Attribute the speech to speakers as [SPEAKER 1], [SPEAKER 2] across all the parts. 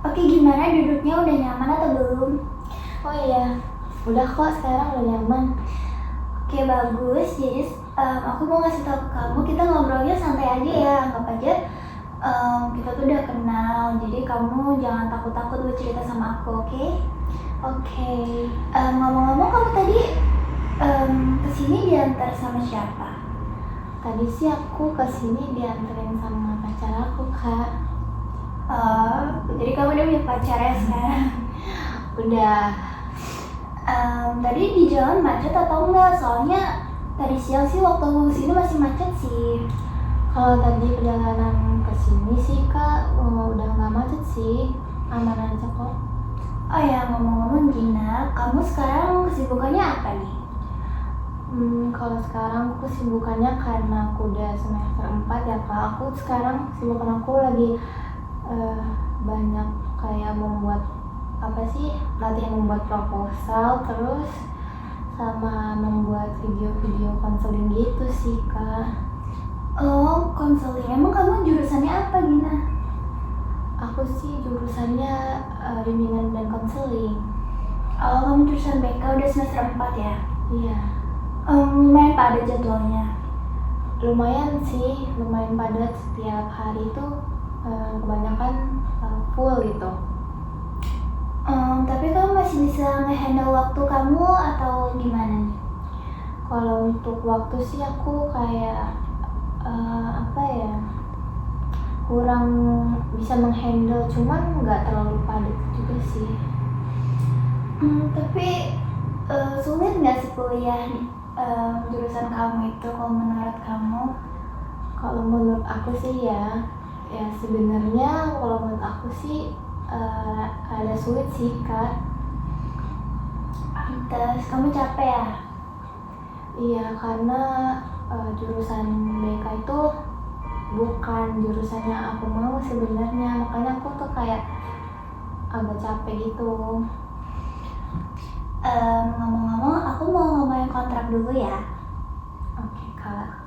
[SPEAKER 1] Oke, gimana duduknya udah nyaman atau belum?
[SPEAKER 2] Oh iya, udah kok sekarang udah nyaman.
[SPEAKER 1] Oke, bagus. Jadi aku mau ngasih tahu ke kamu, kita ngobrolnya santai aja ya. Anggap aja kita tuh udah kenal. Jadi kamu jangan takut-takut buat cerita sama aku, oke?
[SPEAKER 2] Oke.
[SPEAKER 1] Ngomong-ngomong, kamu tadi kesini diantar sama siapa?
[SPEAKER 2] Tadi sih aku kesini dianterin sama pacar aku, Kak.
[SPEAKER 1] Jadi kamu udah punya pacar ya sekarang?
[SPEAKER 2] Udah.
[SPEAKER 1] Tadi di jalan macet atau enggak? Soalnya tadi siang sih waktu aku kesini masih macet sih.
[SPEAKER 2] Kalau tadi perjalanan kesini sih, Kak, udah nggak macet sih. Aman aja kok.
[SPEAKER 1] Oh ya, ngomong-ngomong Gina, kamu sekarang kesibukannya apa nih?
[SPEAKER 2] Kalau sekarang aku kesibukannya karena aku udah semester 4 ya, Kak. Aku sekarang kesibukan aku lagi banyak kayak membuat latihan membuat proposal, terus sama membuat video-video konseling gitu sih, Kak.
[SPEAKER 1] Oh, konseling. Emang kamu jurusannya apa, Gina?
[SPEAKER 2] Aku sih jurusannya bimbingan dan konseling.
[SPEAKER 1] Oh, kamu jurusan BK udah semester 4 ya?
[SPEAKER 2] Iya.
[SPEAKER 1] Lumayan padat jadwalnya.
[SPEAKER 2] Lumayan sih, lumayan padat. Setiap hari tuh kebanyakan full gitu.
[SPEAKER 1] Tapi kamu masih bisa nge-handle waktu kamu atau gimana nih?
[SPEAKER 2] Kalau untuk waktu sih aku kayak kurang bisa menghandle, cuman nggak terlalu padat juga sih.
[SPEAKER 1] Tapi sulit nggak sih kuliah jurusan kamu itu kalau menurut kamu?
[SPEAKER 2] Kalau menurut aku sih ya sebenarnya kalau menurut aku sih ada sulit sih, Kak.
[SPEAKER 1] Terus kamu capek ya?
[SPEAKER 2] Iya, karena jurusan BK itu bukan jurusannya aku mau sebenarnya, makanya aku tuh kayak agak capek gitu.
[SPEAKER 1] Ngomong-ngomong, aku mau ngomongin kontrak dulu ya.
[SPEAKER 2] Oke, Kak.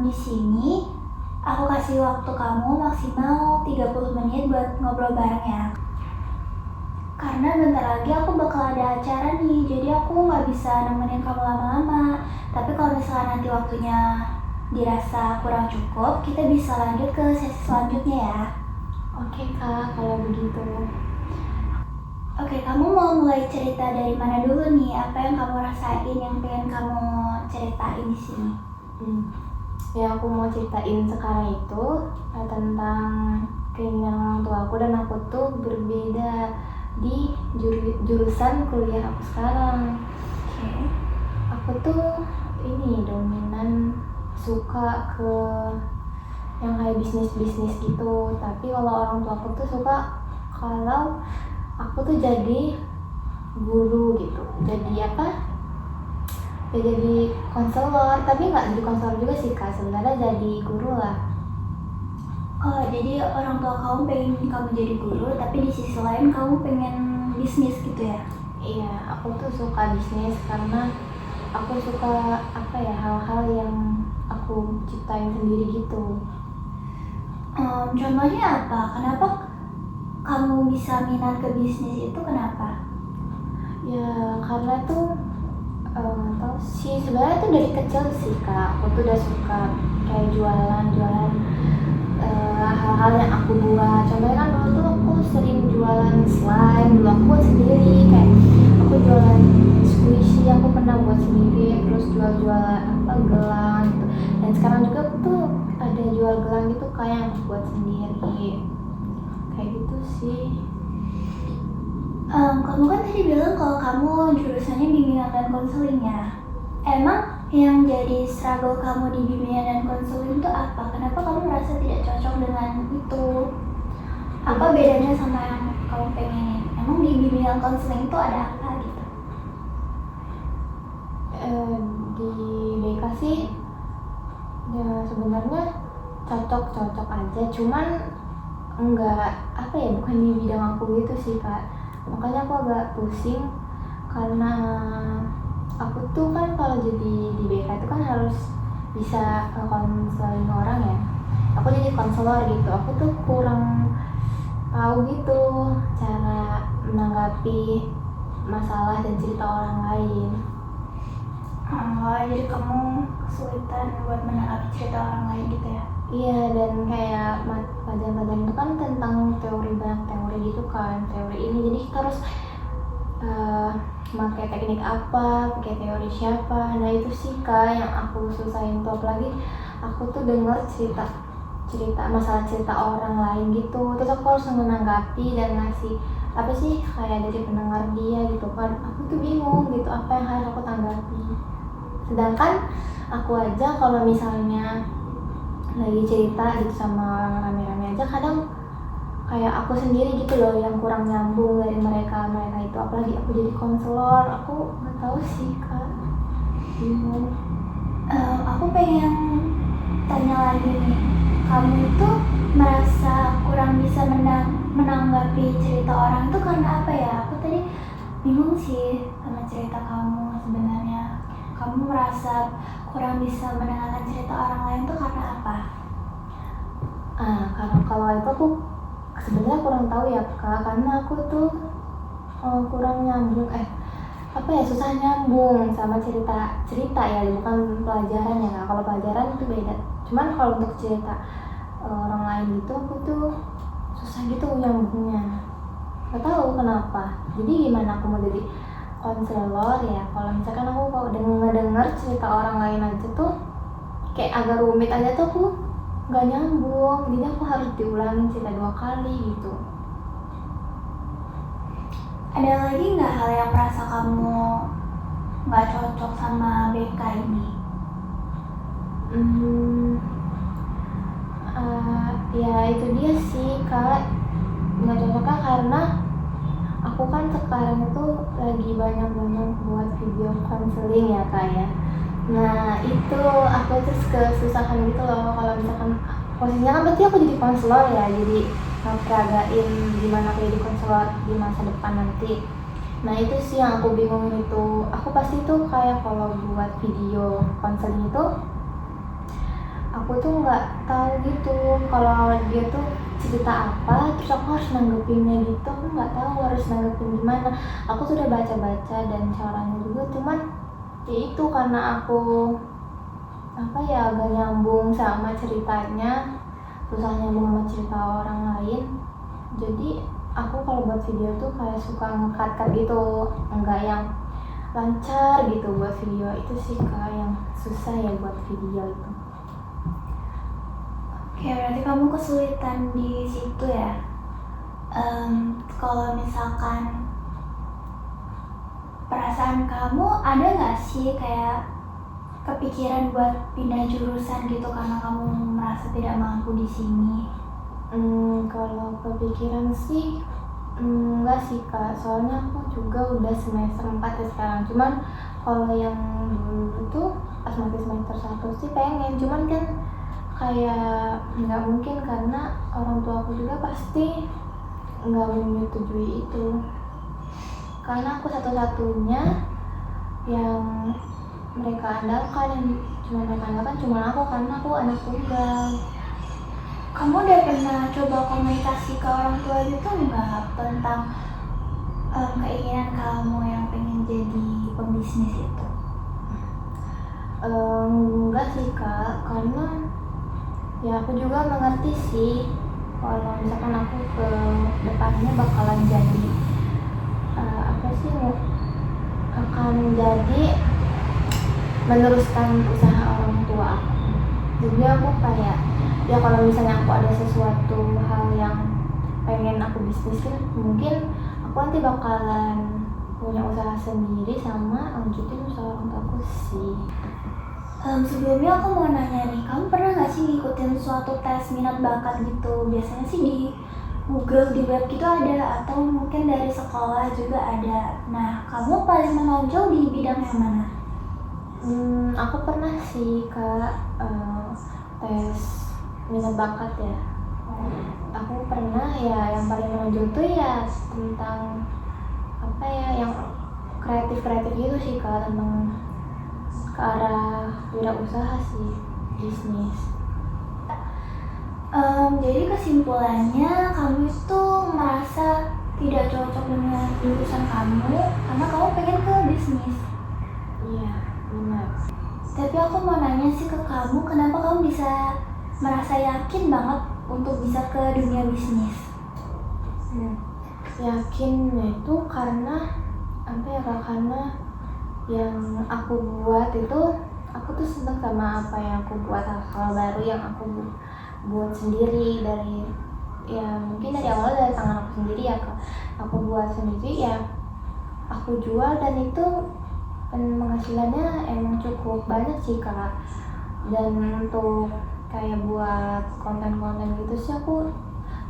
[SPEAKER 1] Di sini aku kasih waktu kamu maksimal 30 menit buat ngobrol bareng ya. Karena bentar lagi aku bakal ada acara nih, jadi aku nggak bisa nemenin kamu lama-lama. Tapi kalau misalnya nanti waktunya dirasa kurang cukup, kita bisa lanjut ke sesi selanjutnya ya.
[SPEAKER 2] Oke, Kak, kalau begitu.
[SPEAKER 1] Oke, kamu mau mulai cerita dari mana dulu nih? Apa yang kamu rasain yang pengen kamu ceritain di sini?
[SPEAKER 2] Ya, aku mau ceritain sekarang itu tentang keinginan orang tua aku, dan aku tuh berbeda di jurusan kuliah aku sekarang.
[SPEAKER 1] Oke.
[SPEAKER 2] Aku tuh ini dominan suka ke yang kayak bisnis gitu, tapi kalau orang tua aku tuh suka kalau aku tuh jadi guru gitu, jadi jadi konselor, tapi nggak jadi konselor juga sih, Kak, sebenarnya jadi guru lah.
[SPEAKER 1] Oh, jadi orang tua kamu pengen kamu jadi guru, tapi di sisi lain kamu pengen bisnis gitu ya?
[SPEAKER 2] Iya, aku tuh suka bisnis karena aku suka hal-hal yang aku ciptain sendiri gitu.
[SPEAKER 1] Contohnya apa? Kenapa kamu bisa minat ke bisnis itu, kenapa?
[SPEAKER 2] Ya karena tuh tau sih, sebenarnya tuh dari kecil sih, Kak, aku tuh udah suka kayak jualan hal-hal yang aku buat. Contohnya kan dulu tuh aku sering jualan slime, dulu aku buat sendiri, kayak aku jualan squishy, aku pernah buat sendiri, terus jual-jual gelang gitu. Dan sekarang juga aku tuh ada jual gelang gitu kayak yang aku buat sendiri, kayak gitu sih.
[SPEAKER 1] Kamu kan tadi bilang kalau kamu jurusannya bimbingan dan konseling ya. Emang yang jadi struggle kamu di bimbingan dan konseling itu apa? Kenapa kamu merasa tidak cocok dengan itu? Apa bedanya sama yang kamu pengenin? Emang di bimbingan konseling itu ada apa gitu?
[SPEAKER 2] Di BK sih ya sebenarnya cocok aja, cuman enggak bukan di bidang aku gitu sih, Kak. Makanya aku agak pusing karena aku tuh kan kalau jadi di BK itu kan harus bisa konseling orang ya. Aku jadi konselor gitu, aku tuh kurang tahu gitu cara menanggapi masalah dan cerita orang lain.
[SPEAKER 1] Oh, jadi kamu kesulitan buat menanggapi cerita orang lain gitu ya?
[SPEAKER 2] Iya, dan kayak pelajaran-pelajaran itu kan tentang teori, banyak teori gitu kan, teori ini, jadi kita harus pakai teknik apa, pakai teori siapa. Nah itu sih Kak yang aku susahin tuh, apalagi aku tuh denger masalah cerita orang lain gitu, terus aku harus menanggapi dan ngasih apa sih kayak dari pendengar dia gitu kan. Aku tuh bingung gitu apa yang harus aku tanggapi, sedangkan aku aja kalau misalnya lagi cerita gitu sama orang rame-rame aja kadang kayak aku sendiri gitu loh yang kurang nyambung dari mereka itu, apalagi aku jadi konselor, aku nggak tahu sih Kak, bingung.
[SPEAKER 1] Aku pengen tanya lagi nih, kamu itu merasa kurang bisa menanggapi cerita orang itu karena apa ya? Aku tadi bingung sih sama cerita kamu sebenarnya. Kamu merasa kurang bisa mendengarkan cerita orang lain itu karena apa?
[SPEAKER 2] Kalau itu aku sebenarnya kurang tahu ya Kak, karena aku tuh kurang nyambung, susah nyambung sama cerita ya, bukan pelajaran ya Kak. Kalau pelajaran itu beda, cuman kalau untuk cerita orang lain gitu aku tuh susah gitu nyambungnya, nggak tahu kenapa. Jadi gimana aku mau jadi konselor ya kalau misalkan aku kalau denger cerita orang lain aja tuh kayak agak rumit aja tuh aku nggak nyambung, jadi aku harus diulangin cerita 2 kali gitu.
[SPEAKER 1] Ada lagi nggak hal yang merasa kamu nggak cocok sama BK ini?
[SPEAKER 2] Ya itu dia sih Kak, nggak cocoknya karena aku kan sekarang itu lagi banyak buat video konseling ya Kak ya. Nah itu aku terus kesusahan gitu loh, kalau misalkan posisinya kan berarti aku jadi konselor ya, jadi ngeperagain gimana aku jadi konselor di masa depan nanti. Nah itu sih yang aku bingung itu, aku pasti tuh kayak kalau buat video konseling itu aku tuh nggak tahu gitu kalau dia tuh cerita apa terus aku harus nanggepinnya gitu, aku nggak tahu harus nanggepin gimana. Aku sudah baca-baca dan caranya juga, cuman ya itu karena aku agak nyambung sama ceritanya, susah nyambung sama cerita orang lain, jadi aku kalau buat video tuh kayak suka nge-cut gitu, enggak yang lancar gitu buat video. Itu sih Kak yang susah ya buat video itu.
[SPEAKER 1] Oke, berarti kamu kesulitan di situ ya. Kalau misalkan perasaan kamu ada nggak sih kayak kepikiran buat pindah jurusan gitu karena kamu merasa tidak mampu di sini?
[SPEAKER 2] Kalau kepikiran sih enggak sih Kak, soalnya aku juga udah semester 4 ya sekarang. Cuman kalau yang dulu tuh pas masih semester 1 sih pengen, cuman kan kayak nggak mungkin karena orang tua aku juga pasti nggak menyetujui itu, karena aku satu-satunya yang mereka andalkan, cuma aku karena aku anak tunggal.
[SPEAKER 1] Kamu udah pernah coba komunikasi ke orang tua gitu nggak tentang keinginan kamu yang pengen jadi pembisnis itu?
[SPEAKER 2] Enggak sih Kak, karena ya aku juga mengerti sih kalau misalkan aku ke depannya bakalan jadi akan jadi meneruskan usaha orang tua aku. Jadi aku kayak ya kalau misalnya aku ada sesuatu hal yang pengen aku bisnisin, mungkin aku nanti bakalan punya usaha sendiri sama lanjutin usaha orang tua aku sih.
[SPEAKER 1] Sebelumnya aku mau nanya nih, kamu pernah nggak sih ngikutin suatu tes minat bakat gitu? Biasanya sih di Google, di web gitu ada, atau mungkin dari sekolah juga ada. Nah, kamu paling menonjol di bidang yang mana?
[SPEAKER 2] Aku pernah sih Kak tes minat bakat ya. Aku pernah ya, yang paling menonjol tuh ya tentang yang kreatif gitu sih Kak, tentang ke arah wirausaha sih, bisnis.
[SPEAKER 1] Jadi kesimpulannya kamu itu merasa tidak cocok dengan jurusan kamu karena kamu pengen ke bisnis.
[SPEAKER 2] Iya, benar.
[SPEAKER 1] Tapi aku mau nanya sih ke kamu, kenapa kamu bisa merasa yakin banget untuk bisa ke dunia bisnis?
[SPEAKER 2] Yakinnya itu karena apa ya Kak? Karena yang aku buat itu, aku tuh seneng sama apa yang aku buat, hal baru yang aku buat sendiri dari ya mungkin dari awal dari tangan aku sendiri ya Kak. Aku buat sendiri ya, aku jual dan itu penghasilannya emang cukup banyak sih Kak. Dan untuk kayak buat konten-konten gitu sih aku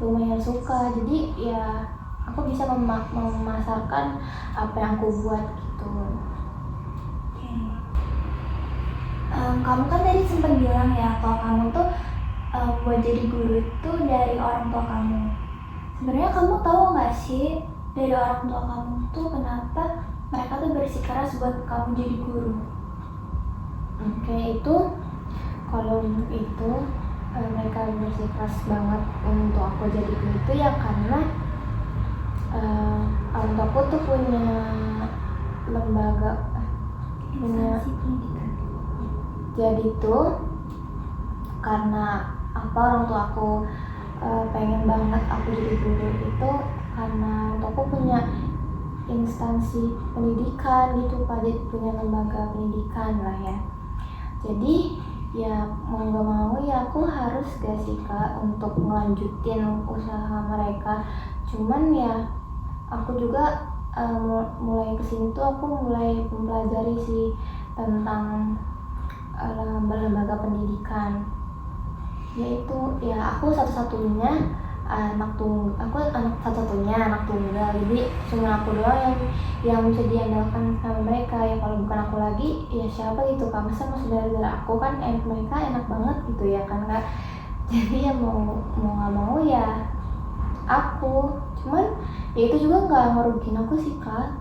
[SPEAKER 2] lumayan suka, jadi ya aku bisa memasarkan apa yang aku buat gitu.
[SPEAKER 1] Oke. Kamu kan tadi sempat bilang ya kalau kamu tuh buat jadi guru itu dari orang tua kamu. Sebenarnya kamu tahu nggak sih dari orang tua kamu tuh kenapa mereka tuh bersikeras buat kamu jadi guru?
[SPEAKER 2] Oke, itu kalau itu mereka bersikeras banget untuk aku jadi guru itu ya karena orang tuaku tuh punya lembaga punya
[SPEAKER 1] Instansi pendidikan.
[SPEAKER 2] jadi tuh karena apa orang tua aku pengen banget aku jadi guru itu karena orang tua aku punya instansi pendidikan gitu Pak, jadi punya lembaga pendidikan lah ya. Jadi ya mau gak mau ya aku harus gak sih Kak untuk ngelanjutin usaha mereka. Cuman ya aku juga mulai kesini tuh aku mulai mempelajari sih tentang lembaga pendidikan, yaitu ya aku satu-satunya anak tunggal, jadi cuma aku doang yang bisa diandalkan sama mereka. Ya kalau bukan aku lagi ya siapa gitu Kak, masa mau saudara aku kan mereka enak banget gitu ya kan Kak. Jadi ya mau nggak mau ya aku, cuman ya itu juga nggak ngerugiin aku sih Kak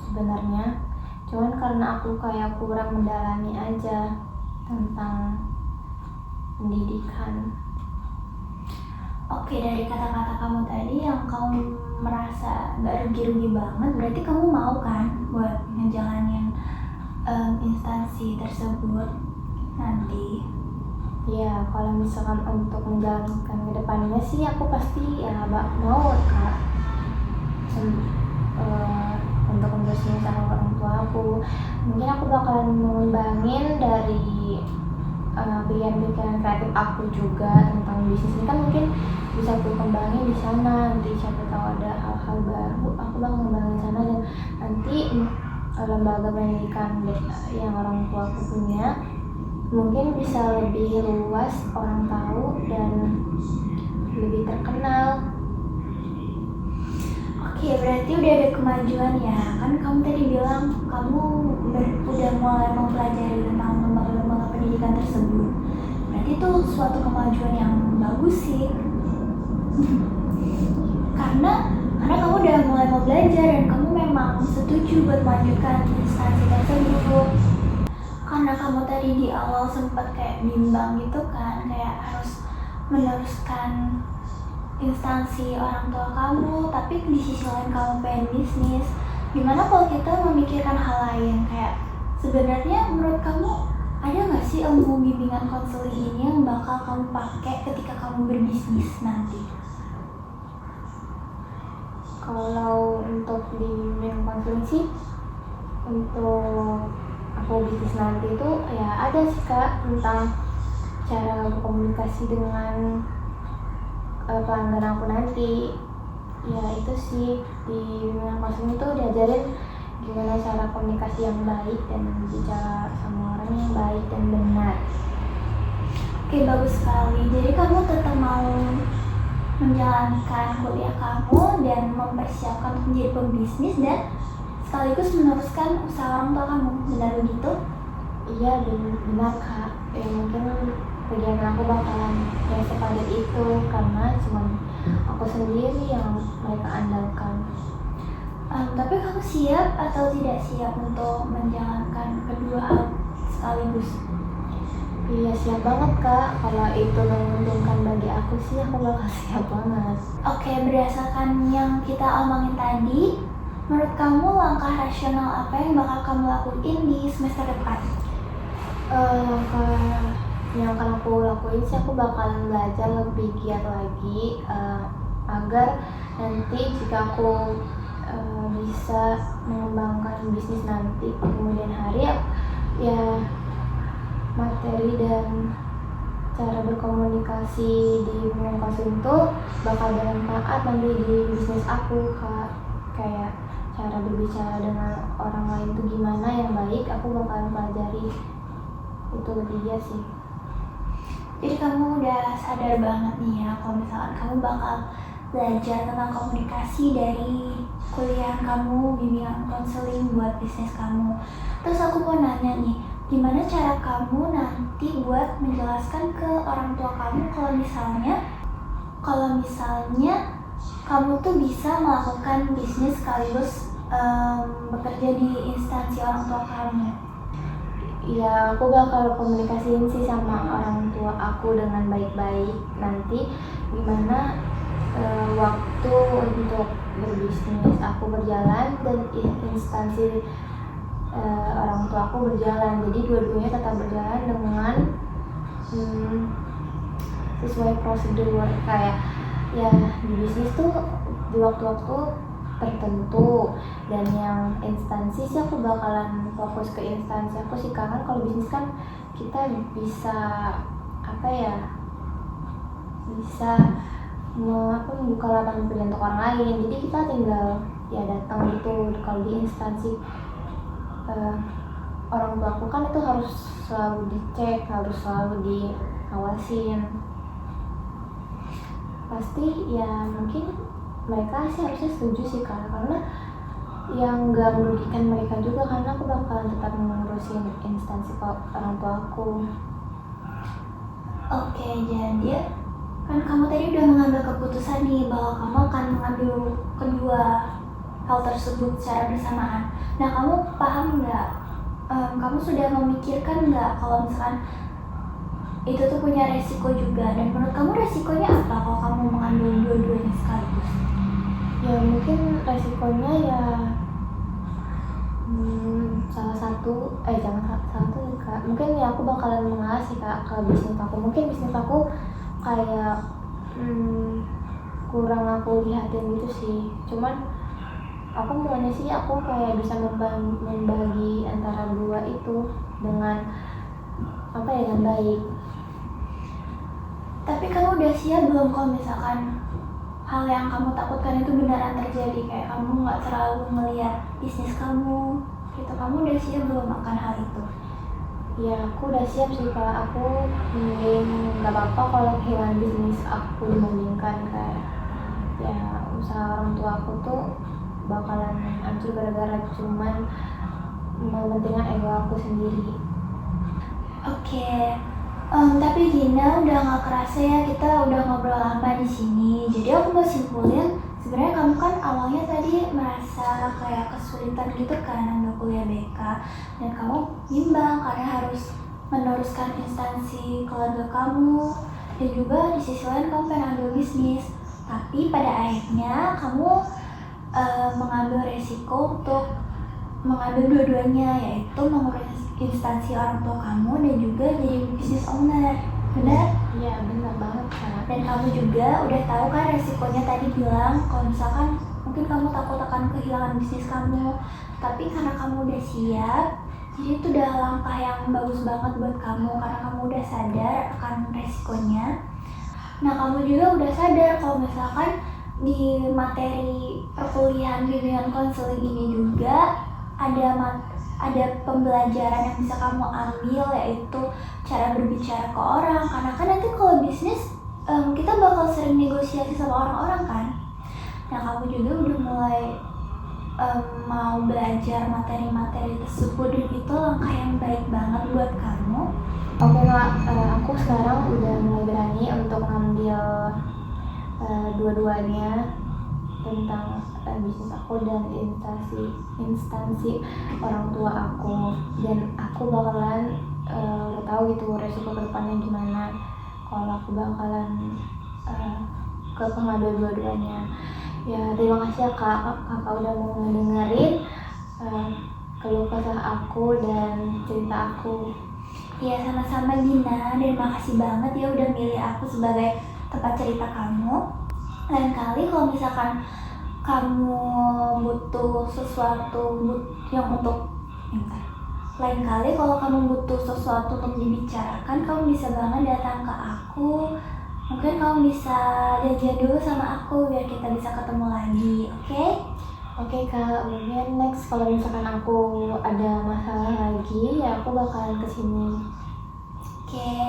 [SPEAKER 2] sebenarnya, cuman karena aku kayak kurang mendalami aja tentang pendidikan.
[SPEAKER 1] Oke, dari kata-kata kamu tadi yang kamu merasa nggak rugi-rugi banget, berarti kamu mau kan buat ngejalanin instansi tersebut nanti?
[SPEAKER 2] Ya kalau misalkan untuk menjalankan kedepannya sih aku pasti ya mau Kak. Untuk berusaha sama orang tua aku, mungkin aku bakalan mengembangin dari pikiran-pikiran kreatif aku juga tentang bisnis ini kan mungkin bisa aku kembangin di sana. Nanti siapa tahu ada hal-hal baru aku bakal ngembangin sana, dan nanti lembaga pendidikan yang orang tua aku punya mungkin bisa lebih luas orang tahu dan lebih terkenal.
[SPEAKER 1] Oke, berarti udah ada kemajuan ya. Kan kamu tadi bilang kamu udah mulai mempelajari tentang lembaga-lembaga pendidikan tersebut. Berarti itu suatu kemajuan yang bagus sih. karena kamu udah mulai mau belajar dan kamu memang setuju buat melanjutkan instansi tersebut. Karena kamu tadi di awal sempat kayak bimbang gitu kan, kayak harus meneruskan instansi orang tua kamu, tapi di sisi lain kamu pengen bisnis. Gimana kalau kita memikirkan hal lain, kayak sebenarnya menurut kamu ada nggak sih ilmu bimbingan konseling ini yang bakal kamu pakai ketika kamu berbisnis nanti?
[SPEAKER 2] Kalau untuk bimbing konseling sih untuk aku bisnis nanti itu ya ada sih Kak tentang cara berkomunikasi dengan pelanggan aku nanti. Ya itu sih di bimbingan konseling itu diajarin gimana cara komunikasi yang baik dan bicara sama orang yang baik dan benar.
[SPEAKER 1] Oke, bagus sekali. Jadi kamu tetap mau menjalankan kuliah kamu dan mempersiapkan untuk menjadi pembisnis dan sekaligus meneruskan usaha orang tua kamu, benar begitu?
[SPEAKER 2] Iya benar Kak. Ya mungkin kegiatan aku bakalan ya sepadat itu karena cuma aku sendiri yang mereka andalkan.
[SPEAKER 1] Tapi kamu siap atau tidak siap untuk menjalankan kedua hal sekaligus?
[SPEAKER 2] Iya siap banget kak, kalau itu menguntungkan bagi aku sih aku bakal siap banget.
[SPEAKER 1] Oke, berdasarkan yang kita omongin tadi, menurut kamu langkah rasional apa yang bakal kamu lakuin di semester depan?
[SPEAKER 2] Langkah yang akan aku lakuin sih aku bakalan belajar lebih giat lagi agar nanti jika aku bisa mengembangkan bisnis nanti kemudian hari ya materi dan cara berkomunikasi di muka itu bakal bermanfaat nanti di bisnis aku kak, kayak cara berbicara dengan orang lain tuh gimana yang baik aku bakalan pelajari itu ketiga sih.
[SPEAKER 1] Jadi kamu udah sadar banget nih ya kalau misalkan kamu bakal belajar tentang komunikasi dari kuliah kamu, bimbingan konseling buat bisnis kamu. Terus aku mau nanya nih, gimana cara kamu nanti buat menjelaskan ke orang tua kamu kalau misalnya kamu tuh bisa melakukan bisnis sekaligus bekerja di instansi orang tua kamu?
[SPEAKER 2] Ya aku bakal komunikasiin sih sama orang tua aku dengan baik-baik nanti gimana waktu untuk berbisnis aku berjalan dan instansi orang tua aku berjalan, jadi dua-duanya tetap berjalan dengan sesuai prosedur kayak ya di bisnis tuh di waktu-waktu tertentu, dan yang instansi sih aku bakalan fokus ke instansi aku sih karena kalau bisnis kan kita bisa apa ya bisa membuka lapangan kerja untuk orang lain, jadi kita tinggal ya datang gitu. Kalau di instansi orang tua aku kan itu harus selalu dicek, harus selalu diawasin, pasti ya mungkin mereka sih harusnya setuju sih kak, karena yang nggak merugikan mereka juga karena aku bakalan tetap mengurusin instansi orang tua aku.
[SPEAKER 1] Oke, jadi kan kamu tadi udah mengambil keputusan nih bahwa kamu akan mengambil kedua hal tersebut secara bersamaan. Nah, kamu paham nggak? Kamu sudah memikirkan nggak kalau misalkan itu tuh punya resiko juga, dan menurut kamu resikonya apa kalau kamu mengambil dua-duanya sekaligus?
[SPEAKER 2] Ya mungkin resikonya ya salah satu jangan satu nih kak, mungkin ya aku bakalan mengalah sih kak ke bisnis aku. Mungkin bisnis aku kayak kurang aku lihatin gitu sih, cuman aku maunya sih aku kayak bisa membagi antara dua itu dengan apa ya, dengan baik.
[SPEAKER 1] Tapi kamu udah siap belum kalau misalkan hal yang kamu takutkan itu beneran terjadi, kayak kamu nggak terlalu melihat bisnis kamu gitu? Kamu udah siap belum akan hal itu?
[SPEAKER 2] Ya aku udah siap sih kak, aku nggak apa-apa kalau kehilangan bisnis aku dibandingkan kayak ya usaha orang tua aku tuh bakalan hancur gara-gara cuman mementingkan ego aku sendiri.
[SPEAKER 1] Oke. Tapi Gina, udah nggak kerasa ya kita udah ngobrol lama di sini. Jadi aku mau simpulin, sebenarnya kamu kan awalnya tadi merasa kayak kesulitan gitu kan ambil kuliah BK, dan kamu bimbang karena harus meneruskan instansi keluarga kamu, dan juga di sisi lain kamu pengen ambil bisnis. Tapi pada akhirnya kamu mengambil resiko untuk mengambil dua-duanya, yaitu mengurus instansi orang tua kamu dan juga jadi business owner. Benar?
[SPEAKER 2] Iya benar banget kak.
[SPEAKER 1] Dan kamu juga udah tahu kan resikonya, tadi bilang kalau misalkan mungkin kamu takut akan kehilangan bisnis kamu, tapi karena kamu udah siap, jadi itu udah langkah yang bagus banget buat kamu karena kamu udah sadar akan resikonya. Nah, kamu juga udah sadar kalau misalkan di materi perkuliahan bimbingan konseling ini juga ada pembelajaran yang bisa kamu ambil, yaitu cara berbicara ke orang, karena kan nanti kalau bisnis kita bakal sering negosiasi sama orang-orang kan. Nah, kamu juga udah mulai mau belajar materi-materi tersebut, dan itu langkah yang baik banget buat kamu.
[SPEAKER 2] Oke kak, aku sekarang udah mulai berani untuk ngambil dua-duanya tentang bisnis aku dan instansi orang tua aku, dan aku bakalan udah tahu gitu resiko kedepannya gimana kalau aku bakalan ke pengadu dua-duanya. Ya terima kasih ya kakak udah mau ngedengerin keluh kesah aku dan cerita aku.
[SPEAKER 1] Ya sama-sama Gina, dan makasih banget ya udah milih aku sebagai tempat cerita kamu. Lain kali kalau misalkan kamu butuh sesuatu lain kali kalau kamu butuh sesuatu untuk dibicarakan, kamu bisa banget datang ke aku. Mungkin kamu bisa janjian dulu sama aku biar kita bisa ketemu lagi, oke?
[SPEAKER 2] Oke kak, mungkin next kalau misalkan aku ada masalah lagi ya aku bakalan kesini.
[SPEAKER 1] Oke.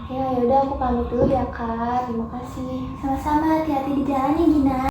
[SPEAKER 2] Oke, yaudah aku pamit dulu ya kak, terima kasih.
[SPEAKER 1] Sama-sama, hati-hati di jalan ya Gina.